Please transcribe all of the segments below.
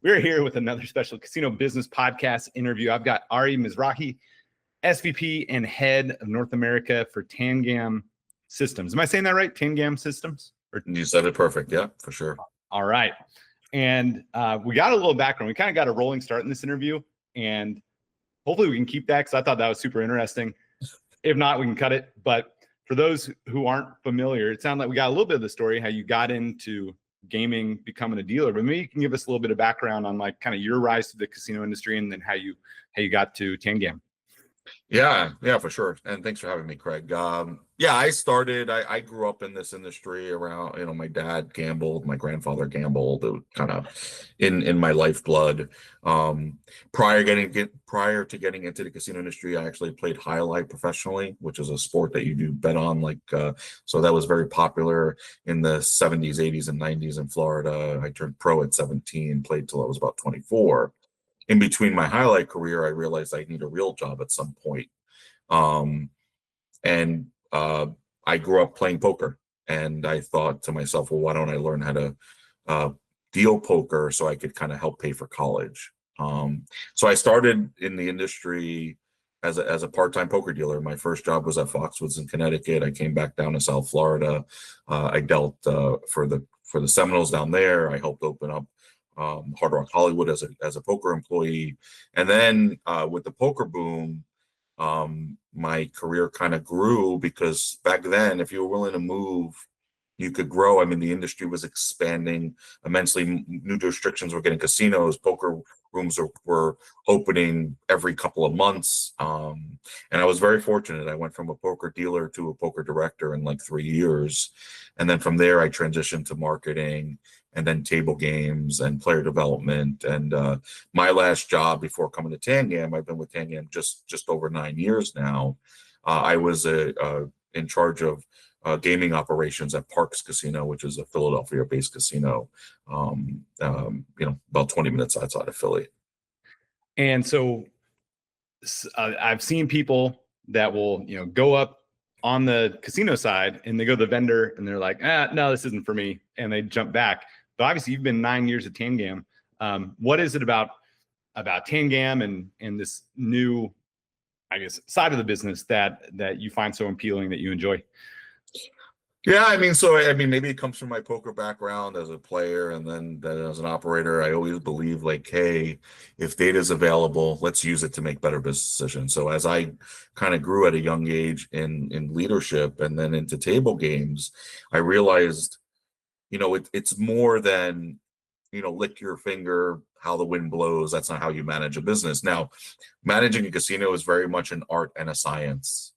We're here with another special casino business podcast interview. I've got Ari Mizrachi, SVP and head of North America for Tangam Systems. Am I saying that right? Tangam Systems? You said it perfect. Yeah, for sure. All right. And we got a little background. We kind of got a rolling start in this interview, and hopefully we can keep that because I thought that was super interesting. If not, we can cut it. But for those who aren't familiar, it sounded like we got a little bit of the story, how you got into gaming, becoming a dealer. But maybe you can give us a little bit of background on like kind of your rise to the casino industry and then how you got to Tangam. Yeah, for sure. And thanks for having me, Craig. I grew up in this industry around, my dad gambled, my grandfather gambled. It was kind of in my lifeblood. Prior to getting into the casino industry, I actually played highlight professionally, which is a sport that you do bet on. So that was very popular in the 70s, 80s, and 90s in Florida. I turned pro at 17, played till I was about 24. In between my highlight career, I realized I need a real job at some point. I grew up playing poker, and I thought to myself, well, why don't I learn how to deal poker so I could kind of help pay for college? So I started in the industry as a part-time poker dealer. My first job was at Foxwoods in Connecticut. I came back down to South Florida. I dealt for the Seminoles down there. I helped open up Hard Rock Hollywood as a poker employee. And then with the poker boom, my career kind of grew because back then, if you were willing to move, you could grow. I mean, the industry was expanding immensely. New restrictions were getting casinos. Poker rooms were opening every couple of months. And I was very fortunate. I went from a poker dealer to a poker director in like 3 years. And then from there, I transitioned to marketing and then table games and player development. And my last job before coming to Tangam, I've been with Tangam just over 9 years now. I was in charge of gaming operations at Parks Casino, which is a Philadelphia-based casino, about 20 minutes outside of Philly. And so I've seen people that will, go up on the casino side and they go to the vendor and they're like, no, this isn't for me. And they jump back. But obviously you've been 9 years at Tangam. What is it about Tangam and this new, I guess, side of the business that you find so appealing that you enjoy? Yeah, maybe it comes from my poker background as a player and then as an operator. I always believe hey, if data is available, let's use it to make better business decisions. So as I kind of grew at a young age in leadership and then into table games, I realized, it's more than, lick your finger, how the wind blows. That's not how you manage a business. Now, managing a casino is very much an art and a science.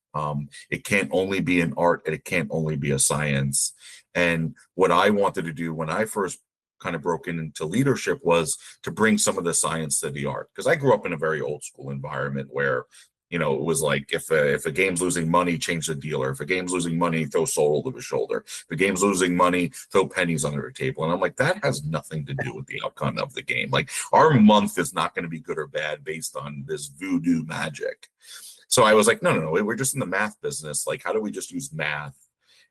It can't only be an art and it can't only be a science. And what I wanted to do when I first kind of broke into leadership was to bring some of the science to the art. Because I grew up in a very old school environment where, it was like if a game's losing money, change the dealer. If a game's losing money, throw soul over his shoulder. If a game's losing money, throw pennies under the table. And I'm like, that has nothing to do with the outcome of the game. Like our month is not going to be good or bad based on this voodoo magic. So I was like, no, we're just in the math business. Like, how do we just use math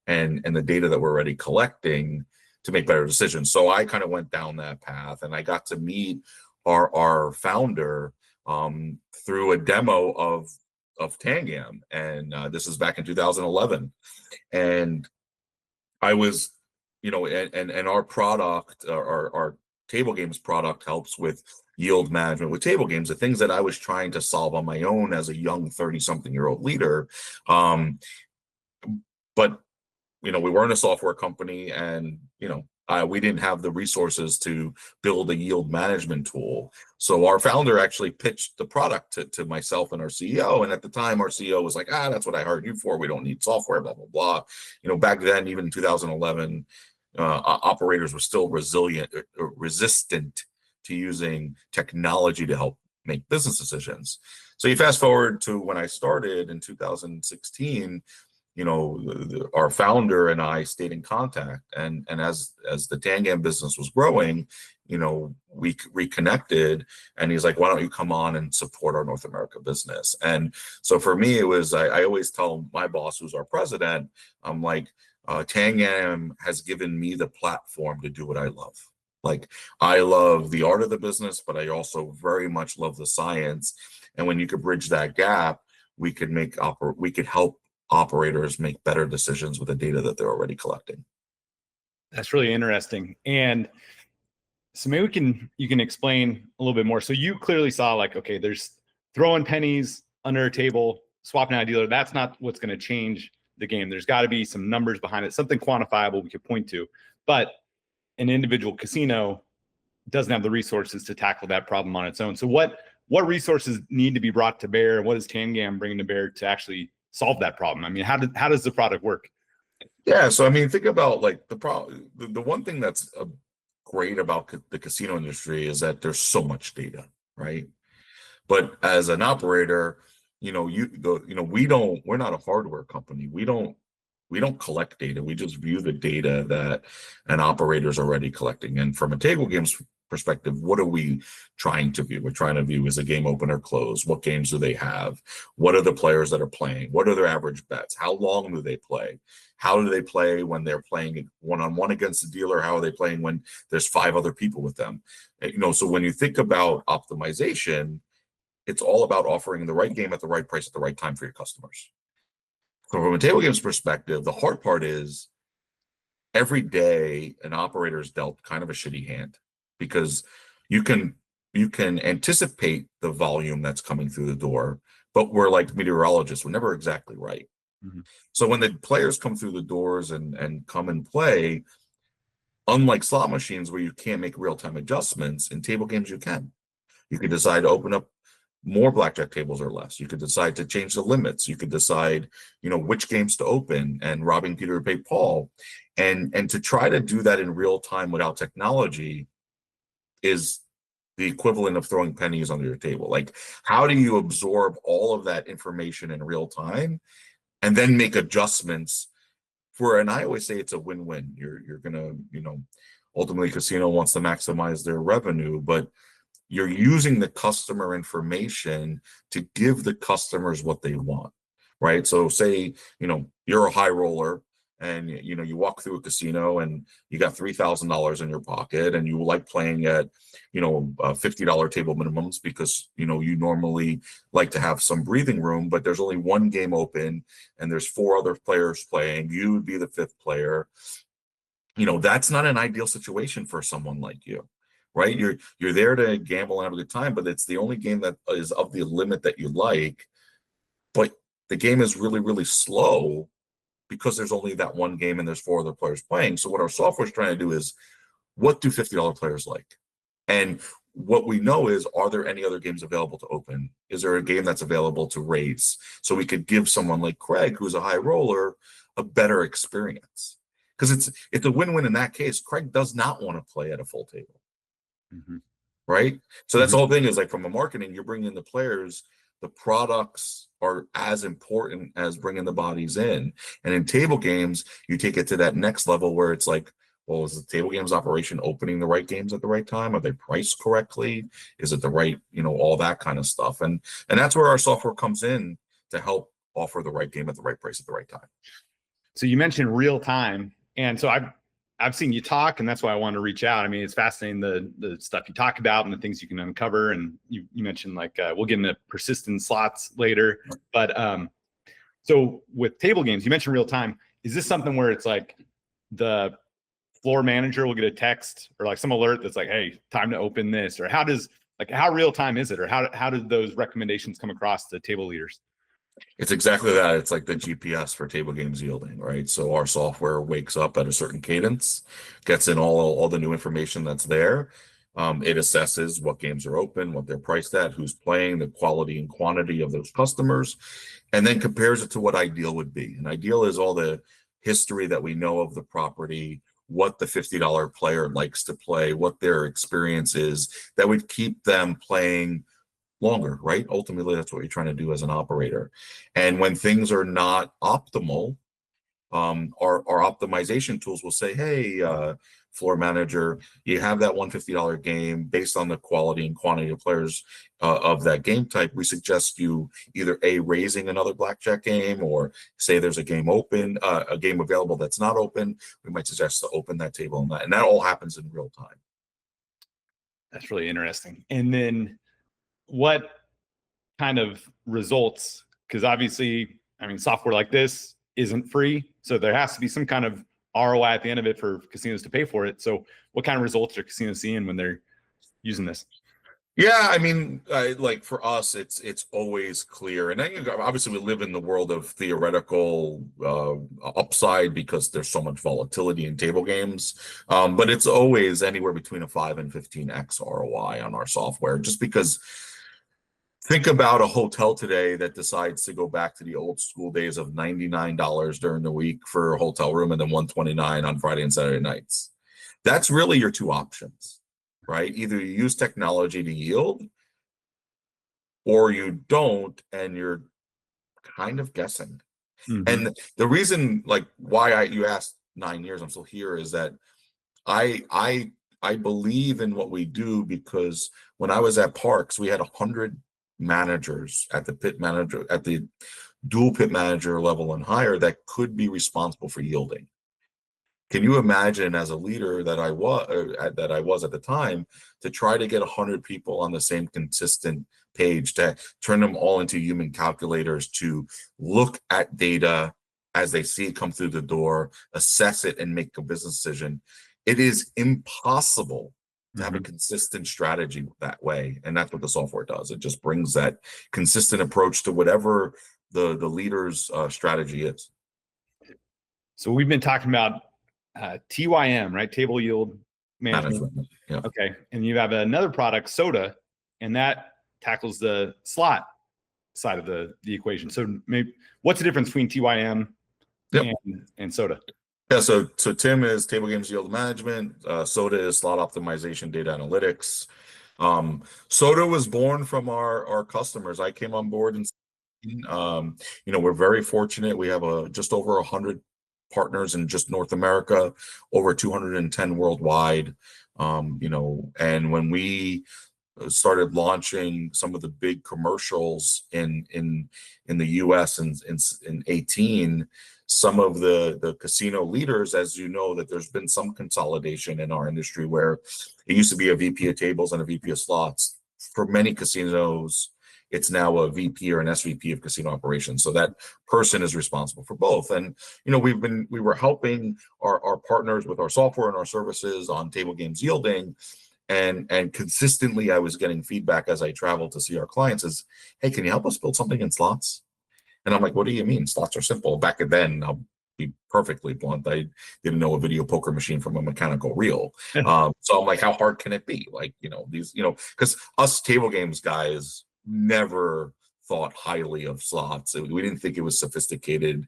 and the data that we're already collecting to make better decisions? So I kind of went down that path, and I got to meet our founder through a demo of Tangam, and this is back in 2011. And I was, and our product, our table games product helps with yield management with table games, the things that I was trying to solve on my own as a young 30-something-year-old leader. But, we weren't a software company, and, we didn't have the resources to build a yield management tool. So our founder actually pitched the product to myself and our CEO. And at the time, our CEO was like, that's what I hired you for. We don't need software, blah, blah, blah. Back then, even in 2011, operators were still resistant to using technology to help make business decisions. So you fast forward to when I started in 2016, our founder and I stayed in contact, and as the Tangam business was growing, we reconnected, and he's like, why don't you come on and support our North America business? And so for me, it was, I always tell my boss, who's our president, I'm like, Tangam has given me the platform to do what I love. Like, I love the art of the business, but I also very much love the science. And when you could bridge that gap, we could help operators make better decisions with the data that they're already collecting. That's really interesting. And so maybe you can explain a little bit more. So you clearly saw like, okay, there's throwing pennies under a table, swapping out a dealer. That's not what's going to change the game. There's got to be some numbers behind it, something quantifiable we could point to. But an individual casino doesn't have the resources to tackle that problem on its own. So what resources need to be brought to bear? What is Tangam bringing to bear to actually solve that problem? I mean, how does the product work? Yeah, so I mean, think about like the one thing that's great about the casino industry is that there's so much data, right? But as an operator, we're not a hardware company. We don't collect data. We just view the data that an operator is already collecting. And from a table games perspective, what are we trying to view? We're trying to view, is a game open or closed? What games do they have? What are the players that are playing? What are their average bets? How long do they play? How do they play when they're playing one-on-one against the dealer? How are they playing when there's 5 other people with them? So when you think about optimization, it's all about offering the right game at the right price at the right time for your customers. So from a table games perspective, the hard part is every day an operator is dealt kind of a shitty hand, because you can anticipate the volume that's coming through the door, but we're like meteorologists, we're never exactly right. Mm-hmm. So when the players come through the doors and come and play, unlike slot machines where you can't make real-time adjustments, in table games you can. You can decide to open up more blackjack tables or less. You could decide to change the limits. You could decide, which games to open, and robbing Peter to pay Paul. And to try to do that in real time without technology is the equivalent of throwing pennies under your table. Like, how do you absorb all of that information in real time and then make adjustments and I always say it's a win-win. You're gonna, ultimately casino wants to maximize their revenue, but you're using the customer information to give the customers what they want, right? So say, you're a high roller and, you walk through a casino and you got $3,000 in your pocket and you like playing at, $50 table minimums because, you normally like to have some breathing room, but there's only one game open and there's 4 other players playing. You would be the 5th player. That's not an ideal situation for someone like you. Right, you're there to gamble and have a good time, but it's the only game that is of the limit that you like. But the game is really, really slow because there's only that one game and there's 4 other players playing. So what our software is trying to do is, what do $50 players like? And what we know is, are there any other games available to open? Is there a game that's available to raise? So we could give someone like Craig, who's a high roller, a better experience. Because it's a win-win in that case. Craig does not want to play at a full table. Mm-hmm. Right. So that's the whole thing, is like, from a marketing, you're bringing in the players, the products are as important as bringing the bodies in. And in table games, you take it to that next level where it's like, well, is the table games operation opening the right games at the right time? Are they priced correctly? Is it the right, all that kind of stuff. And that's where our software comes in to help offer the right game at the right price at the right time. So you mentioned real time. And so I've seen you talk, and that's why I wanted to reach out. I mean, it's fascinating, the stuff you talk about and the things you can uncover. And you mentioned, like, we'll get into persistent slots later. But so with table games, you mentioned real time. Is this something where it's like the floor manager will get a text or like some alert that's like, hey, time to open this? Or how real time is it? Or how did those recommendations come across to table leaders? It's exactly that. It's like the GPS for table games yielding, right? So our software wakes up at a certain cadence, gets in all the new information that's there. It assesses what games are open, what they're priced at, who's playing, the quality and quantity of those customers, and then compares it to what ideal would be. And ideal is all the history that we know of the property, what the $50 player likes to play, what their experience is that would keep them playing longer, right? Ultimately, that's what you're trying to do as an operator. And when things are not optimal, our optimization tools will say, hey, floor manager, you have that $150 game. Based on the quality and quantity of players of that game type, we suggest you either raising another blackjack game, or say there's a game open, a game available that's not open, we might suggest to open that table, and that all happens in real time. That's really interesting. And then what kind of results? Because obviously, I mean, software like this isn't free. So there has to be some kind of ROI at the end of it for casinos to pay for it. So what kind of results are casinos seeing when they're using this? Yeah, I mean, like for us, it's always clear, and obviously we live in the world of theoretical upside because there's so much volatility in table games. But it's always anywhere between a 5 and 15x ROI on our software, just because. Think about a hotel today that decides to go back to the old school days of $99 during the week for a hotel room and then $129 on Friday and Saturday nights. That's really your two options, right? Either you use technology to yield or you don't, and you're kind of guessing. And the reason, like, why you asked 9 years, I'm still here, is that I believe in what we do, because when I was at Parks, we had 100 managers at the dual pit manager level and higher that could be responsible for yielding. Can you imagine, as a leader that I was at the time, to try to get 100 people on the same consistent page, to turn them all into human calculators, to look at data as they see it come through the door, assess it, and make a business decision? It is impossible to have a consistent strategy that way. And that's what the software does. It just brings that consistent approach to whatever the leader's strategy is. So we've been talking about TYM, right? Table yield management. Yeah. Okay. And you have another product, Soda, and that tackles the slot side of the equation. So maybe what's the difference between TYM and Soda? Yeah, so Tim is table games yield management. Soda is slot optimization, data analytics. Soda was born from our customers. I came on board and we're very fortunate. We have just over 100 partners in just North America, over 210 worldwide. And when we started launching some of the big commercials in the US in 18, some of the casino leaders, as you know, that there's been some consolidation in our industry where it used to be a VP of tables and a VP of slots. For many casinos, it's now a VP or an SVP of casino operations. So that person is responsible for both. And, we were helping our partners with our software and our services on table games yielding. And consistently, I was getting feedback as I traveled to see our clients is, hey, can you help us build something in slots? And I'm like, what do you mean? Slots are simple. Back then, I'll be perfectly blunt, I didn't know a video poker machine from a mechanical reel. So I'm like, how hard can it be? Like, because us table games guys never thought highly of slots. We didn't think it was sophisticated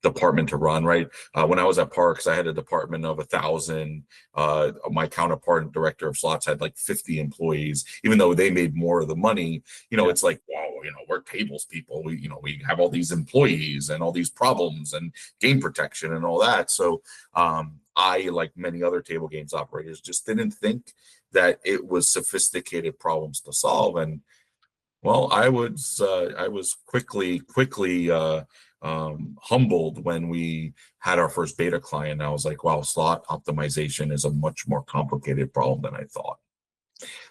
department to run, right? When I was at Parks, I had a department of 1,000. My counterpart and director of slots had like 50 employees, even though they made more of the money. It's like, wow, we're tables people. We have all these employees and all these problems and game protection and all that. So I, like many other table games operators, just didn't think that it was sophisticated problems to solve. And well, I was quickly humbled when we had our first beta client. I was like, wow, slot optimization is a much more complicated problem than I thought.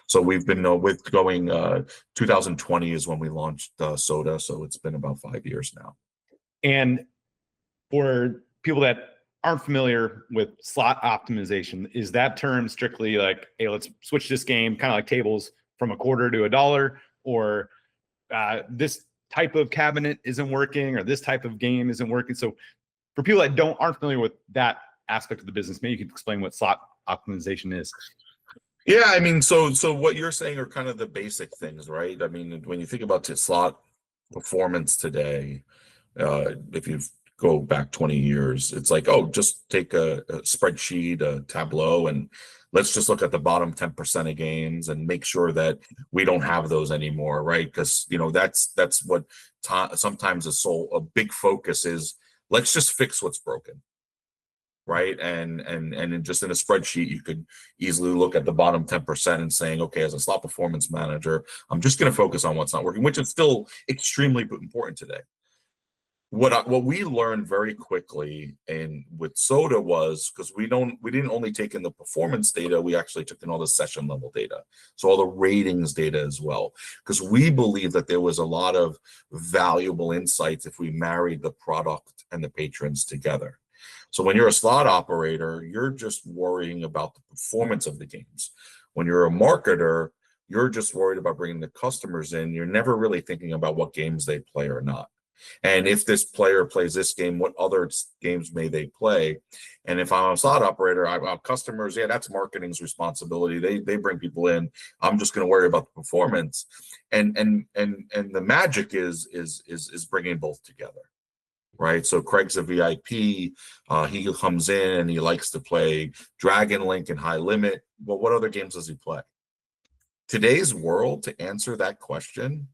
So we've been 2020 is when we launched Soda. So it's been about 5 years now. And for people that aren't familiar with slot optimization, is that term strictly like, hey, let's switch this game, kind of like tables, from a quarter to $1? Or this type of cabinet isn't working, or this type of game isn't working? So for people that aren't familiar with that aspect of the business, maybe you could explain what slot optimization is. Yeah, I mean, so what you're saying are kind of the basic things, right? I mean, when you think about slot performance today, if you go back 20 years, it's like, oh, just take a spreadsheet, a Tableau, and let's just look at the bottom 10% of games and make sure that we don't have those anymore, right? Because that's what sometimes a big focus is. Let's just fix what's broken, right? And just in a spreadsheet, you could easily look at the bottom 10% and saying, okay, as a slot performance manager, I'm just going to focus on what's not working, which is still extremely important today. What we learned very quickly and with Soda was, because we didn't only take in the performance data, we actually took in all the session level data, so all the ratings data as well, because we believe that there was a lot of valuable insights if we married the product and the patrons together. So when you're a slot operator, you're just worrying about the performance of the games. When you're a marketer, you're just worried about bringing the customers in. You're never really thinking about what games they play or not. And if this player plays this game, what other games may they play? And if I'm a slot operator, I have customers. Yeah, that's marketing's responsibility. They bring people in. I'm just going to worry about the performance. And the magic is bringing both together, right? So Craig's a VIP. He comes in and he likes to play Dragon Link and High Limit. Well, what other games does he play? Today's world, to answer that question,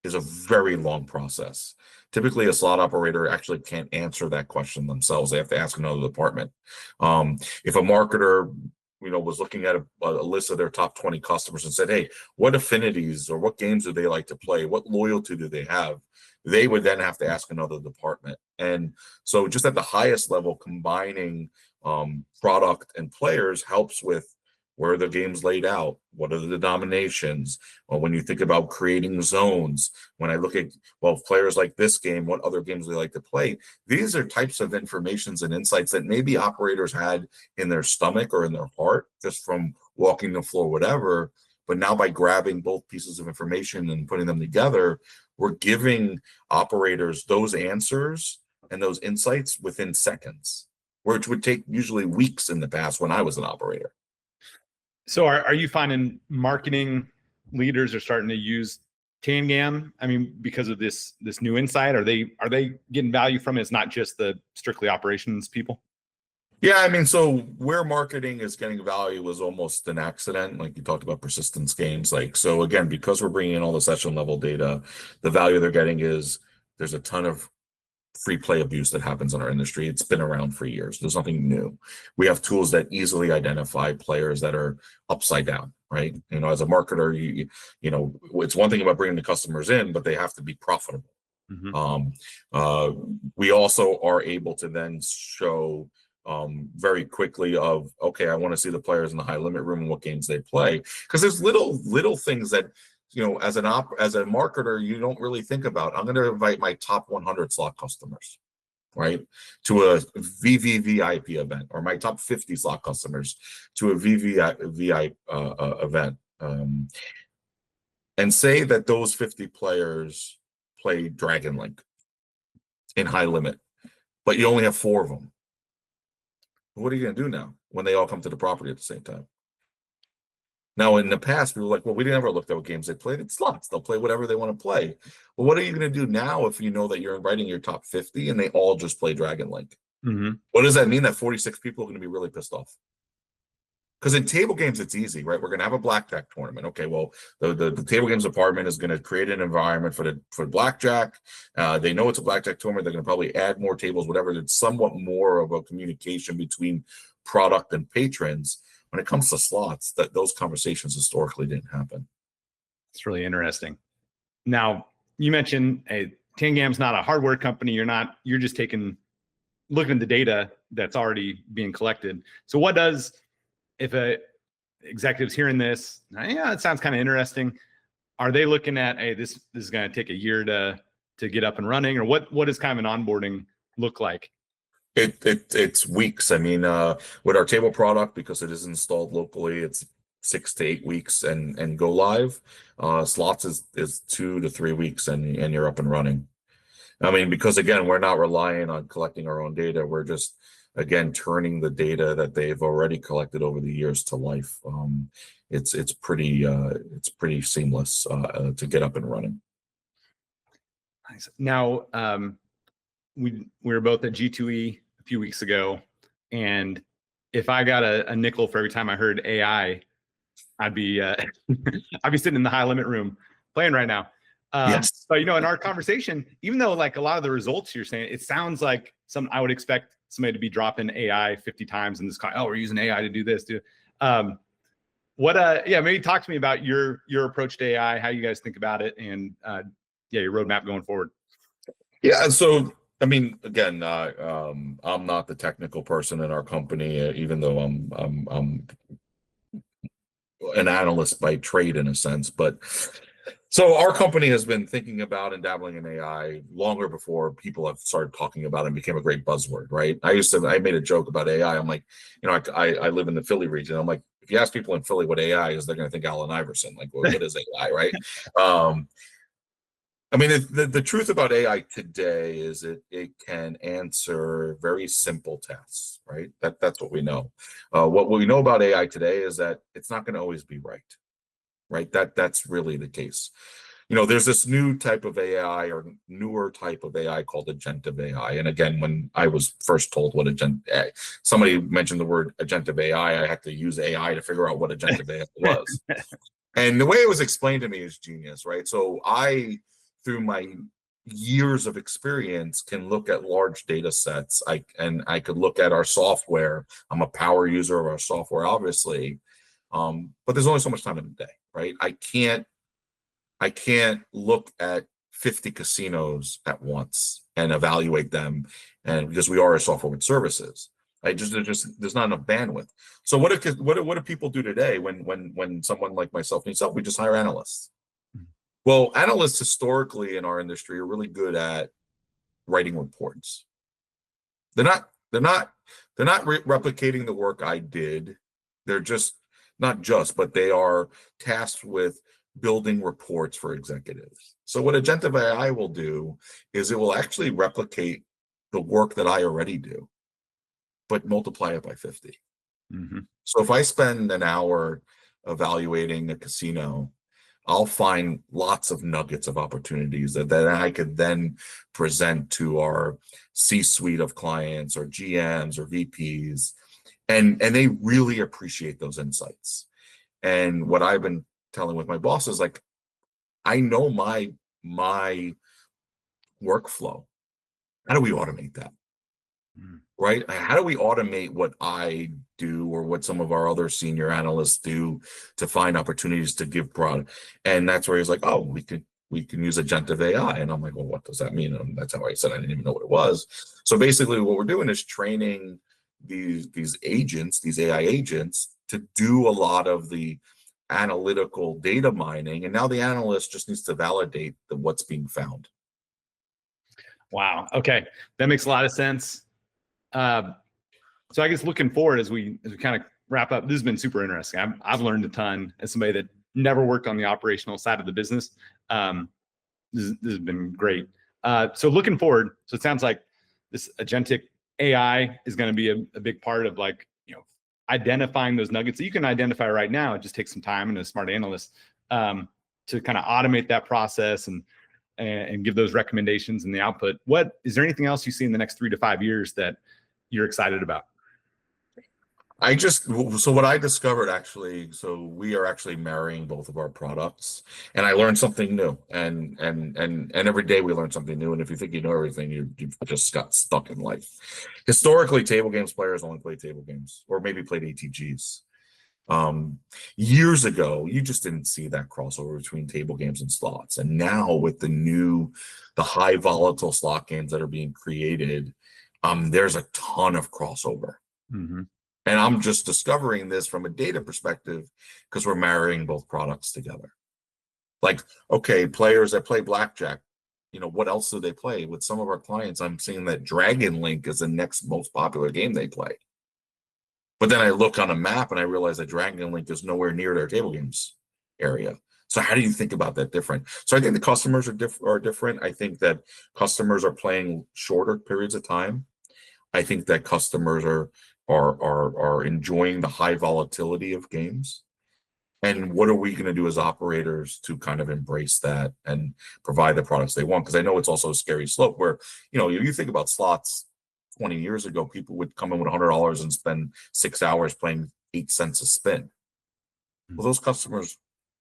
is a very long process. Typically, a slot operator actually can't answer that question themselves. They have to ask another department. If a marketer, was looking at a list of their top 20 customers and said, hey, what affinities or what games do they like to play? What loyalty do they have? They would then have to ask another department. And so just at the highest level, combining product and players helps with where are the games laid out? What are the denominations? Well, when you think about creating zones, when I look at, players like this game, what other games they like to play? These are types of informations and insights that maybe operators had in their stomach or in their heart, just from walking the floor, whatever. But now by grabbing both pieces of information and putting them together, we're giving operators those answers and those insights within seconds, which would take usually weeks in the past when I was an operator. So are you finding marketing leaders are starting to use Tangam? I mean, because of this new insight, are they getting value from it? It's not just the strictly operations people. Yeah, I mean, so where marketing is getting value was almost an accident. Like you talked about persistence games. Like, so again, because we're bringing in all the session level data, the value they're getting is there's a ton of free play abuse that happens in our industry. It's been around for years. There's nothing new. We have tools that easily identify players that are upside down, right? As a marketer, it's one thing about bringing the customers in, but they have to be profitable. Mm-hmm. We also are able to then show very quickly of, okay, I want to see the players in the high limit room and what games they play, because there's little things that as a marketer, you don't really think about. I'm going to invite my top 100 slot customers, right, to a VVVIP event, or my top 50 slot customers to a VVVIP event, and say that those 50 players play Dragon Link in high limit, but you only have 4 of them. What are you going to do now when they all come to the property at the same time? Now, in the past, we were like, well, we never looked at what games they played. It's slots. They'll play whatever they want to play. Well, what are you going to do now if you know that you're inviting your top 50 and they all just play Dragon Link? Mm-hmm. What does that mean? That 46 people are going to be really pissed off. Because in table games, it's easy, right? We're going to have a blackjack tournament. Okay, well, the table games department is going to create an environment for blackjack. They know it's a blackjack tournament. They're going to probably add more tables, whatever. It's somewhat more of a communication between product and patrons. When it comes to slots, those conversations historically didn't happen. It's really interesting. Now, you mentioned Tangam's not a hardware company. You're just looking at the data that's already being collected. So what does, if a executive's hearing this, yeah, it sounds kind of interesting. Are they looking at, hey, this is going to take a year to get up and running, or what does kind of an onboarding look like? It's weeks. I mean, with our table product, because it is installed locally, it's 6 to 8 weeks and go live. Slots is 2 to 3 weeks and you're up and running. I mean, because again, we're not relying on collecting our own data. We're just, again, turning the data that they've already collected over the years to life. It's pretty seamless to get up and running. Nice. Now, we were both at G2E a few weeks ago, and if I got a nickel for every time I heard AI, I'd be I'd be sitting in the high limit room playing right now. Yes. But in our conversation, even though like a lot of the results you're saying, it sounds like I would expect somebody to be dropping AI 50 times in this car. Oh, we're using AI to do this, too. Maybe talk to me about your approach to AI, how you guys think about it, and your roadmap going forward. Yeah, so I mean, again, I'm not the technical person in our company, even though I'm an analyst by trade in a sense. But so our company has been thinking about and dabbling in AI longer before people have started talking about it and became a great buzzword, right? I made a joke about AI. I'm like, I live in the Philly region. I'm like, if you ask people in Philly what AI is, they're going to think Allen Iverson. Like, what is AI, right? Um, I mean, the truth about AI today is it can answer very simple tasks, right? That's what we know. What we know about AI today is that it's not going to always be right? That's really the case. There's this new type of AI or newer type of AI called agentive AI. And again, when I was first told what somebody mentioned the word agentive AI, I had to use AI to figure out what agentive AI was. And the way it was explained to me is genius, right? So through my years of experience, can look at large data sets. I could look at our software. I'm a power user of our software, obviously, but there's only so much time in the day, right? I can't look at 50 casinos at once and evaluate them, and because we are a software with services, there's not enough bandwidth. So what do people do today when someone like myself needs help? We just hire analysts. Well, analysts historically in our industry are really good at writing reports. They're not replicating the work I did. They're just not just, but they are tasked with building reports for executives. So what agentive AI will do is it will actually replicate the work that I already do, but multiply it by 50. Mm-hmm. So if I spend an hour evaluating a casino, I'll find lots of nuggets of opportunities that I could then present to our C-suite of clients or GMs or VPs, and they really appreciate those insights. And what I've been telling with my boss is like, I know my workflow. How do we automate that? Right? How do we automate what I do or what some of our other senior analysts do to find opportunities to give product? And that's where he's like, oh, we can use agentive AI. And I'm like, well, what does that mean? And that's how I said I didn't even know what it was. So basically what we're doing is training these agents, these AI agents, to do a lot of the analytical data mining. And now the analyst just needs to validate what's being found. Wow. Okay. That makes a lot of sense. So I guess looking forward as we kind of wrap up, this has been super interesting. I've learned a ton as somebody that never worked on the operational side of the business. This has been great. So looking forward, so it sounds like this agentic AI is going to be a big part of identifying those nuggets that you can identify right now. It just takes some time and a smart analyst to kind of automate that process and give those recommendations and the output. Is there anything else you see in the next 3 to 5 years that you're excited about? So what I discovered actually, so we are actually marrying both of our products, and I learned something new, and every day we learn something new. And if you think you know everything, you've just got stuck in life. Historically, table games players only played table games or maybe played ATGs. Years ago, you just didn't see that crossover between table games and slots. And now with the high volatile slot games that are being created, there's a ton of crossover. Mm-hmm. And I'm just discovering this from a data perspective because we're marrying both products together. Like, okay, players that play blackjack, what else do they play? With some of our clients, I'm seeing that Dragon Link is the next most popular game they play. But then I look on a map and I realize that Dragon Link is nowhere near their table games area. So how do you think about that different? So I think the customers are different. I think that customers are playing shorter periods of time. I think that customers are enjoying the high volatility of games. And what are we going to do as operators to kind of embrace that and provide the products they want? Because I know it's also a scary slope where, you think about slots 20 years ago, people would come in with $100 and spend 6 hours playing 8 cents a spin. Well, those customers,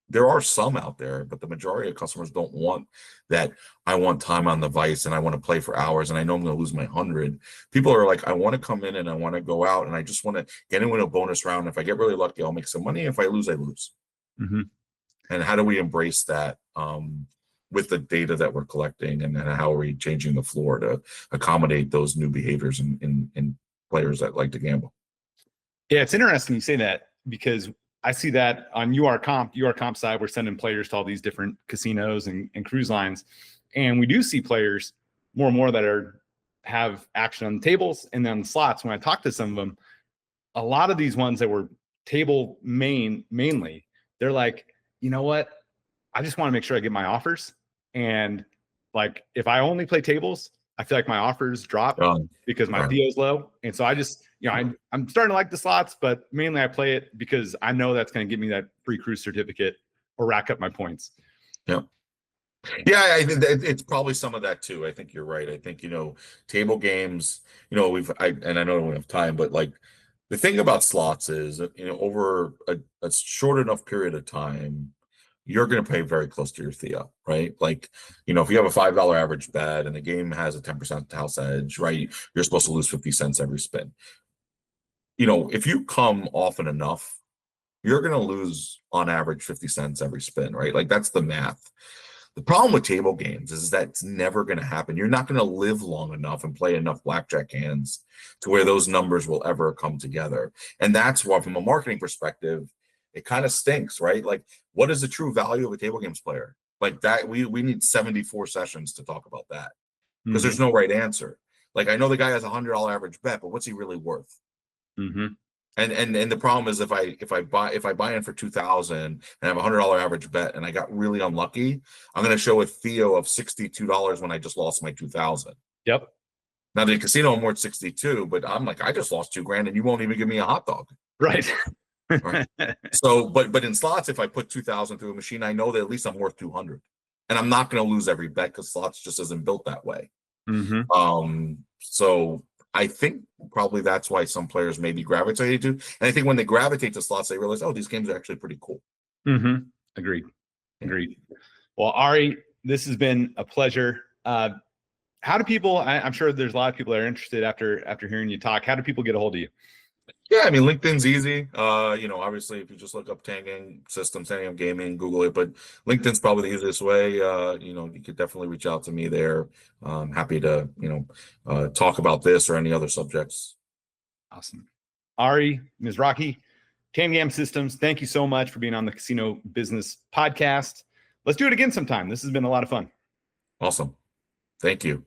there are some out there, but the majority of customers don't want that. I want time on the vice and I want to play for hours and I know I'm going to lose my 100. People are like, I want to come in and I want to go out and I just want to get in with a bonus round. If I get really lucky, I'll make some money. If I lose, I lose. Mm-hmm. And how do we embrace that? with the data that we're collecting, and then how are we changing the floor to accommodate those new behaviors in players that like to gamble. Yeah, it's interesting you say that, because I see that on URComp side, we're sending players to all these different casinos and cruise lines. And we do see players more and more that have action on the tables and then slots. When I talk to some of them, a lot of these ones that were table mainly, they're like, you know what? I just want to make sure I get my offers. And like, if I only play tables, I feel like my offers drop because my PO's low. And so I just, I'm starting to like the slots, but mainly I play it because I know that's going to give me that free cruise certificate or rack up my points. Yeah. Yeah, I think it's probably some of that too. I think you're right. I think, table games, and I know we don't have time, but like the thing about slots is, over a short enough period of time, you're going to pay very close to your Theo, right? Like, if you have a $5 average bet and the game has a 10% house edge, right? You're supposed to lose 50 cents every spin. If you come often enough, you're going to lose on average 50 cents every spin, right? Like, that's the math. The problem with table games is that it's never going to happen. You're not going to live long enough and play enough blackjack hands to where those numbers will ever come together. And that's why, from a marketing perspective, it kind of stinks, right? Like, what is the true value of a table games player? Like that, we need 74 sessions to talk about that, because there's no right answer. Like, I know the guy has $100 average bet, but what's he really worth? And the problem is, if I buy in for 2,000 and have a $100 average bet and I got really unlucky, I'm going to show a Theo of $62 when I just lost my 2,000. Yep. Now the casino, I'm worth 62, but I'm like, I just lost $2,000 and you won't even give me a hot dog. Right. Right. So, but in slots, if I put 2,000 through a machine, I know that at least I'm worth 200, and I'm not going to lose every bet because slots just isn't built that way. So I think probably that's why some players maybe gravitate to. And I think when they gravitate to slots, they realize, oh, these games are actually pretty cool. Agreed. Well, Ari, this has been a pleasure. How do people? I'm sure there's a lot of people that are interested after hearing you talk. How do people get a hold of you? Yeah, I mean, LinkedIn's easy. Obviously, if you just look up Tangam Systems, Tangam Gaming, Google it. But LinkedIn's probably the easiest way. You could definitely reach out to me there. I'm happy to, talk about this or any other subjects. Awesome. Ari Mizrachi, Tangam Systems, thank you so much for being on the Casino Business Podcast. Let's do it again sometime. This has been a lot of fun. Awesome. Thank you.